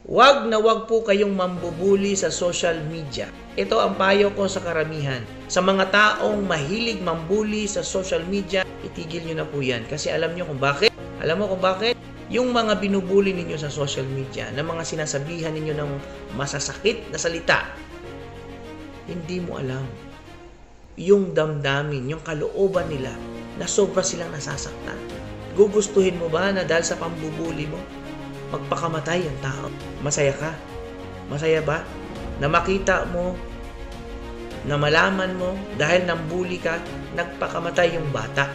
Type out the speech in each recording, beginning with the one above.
Wag na wag po kayong mambubuli sa social media. Ito ang payo ko sa karamihan. Sa mga taong mahilig mambuli sa social media, itigil nyo na po yan. Kasi alam nyo kung bakit? Alam mo kung bakit? Yung mga binubuli ninyo sa social media, na mga sinasabihan ninyo ng masasakit na salita, hindi mo alam yung damdamin, yung kalooban nila na sobra silang nasasaktan. Gugustuhin mo ba na dahil sa pambubuli mo, magpakamatay ang tao? Masaya ka? Masaya ba? Na makita mo, na malaman mo, dahil nambuli ka, nagpakamatay yung bata.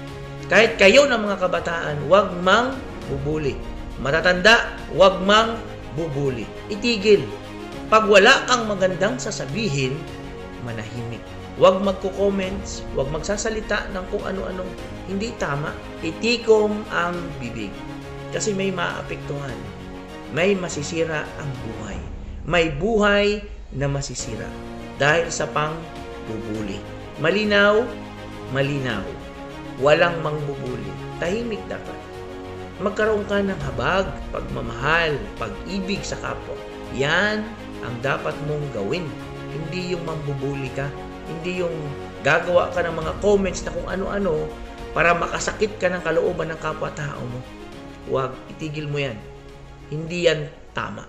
Kahit kayo ng mga kabataan, wag mang bubuli. Matatanda, wag mang bubuli. Itigil. Pag wala kang magandang sasabihin, manahimik. Wag magko-comments, wag magsasalita ng kung ano-anong hindi tama. Itikom ang bibig. Kasi may maapektuhan. May masisira ang buhay. May buhay na masisira dahil sa pangbubuli. Malinaw, malinaw. Walang mangbubuli. Tahimik dapat. Magkaroon ka ng habag, pagmamahal, pag-ibig sa kapwa. Yan ang dapat mong gawin. Hindi yung mambubuli ka. Hindi yung gagawa ka ng mga comments na kung ano-ano para makasakit ka ng kalooban ng kapwa-tao mo. Huwag, itigil mo yan. Hindi yan tama.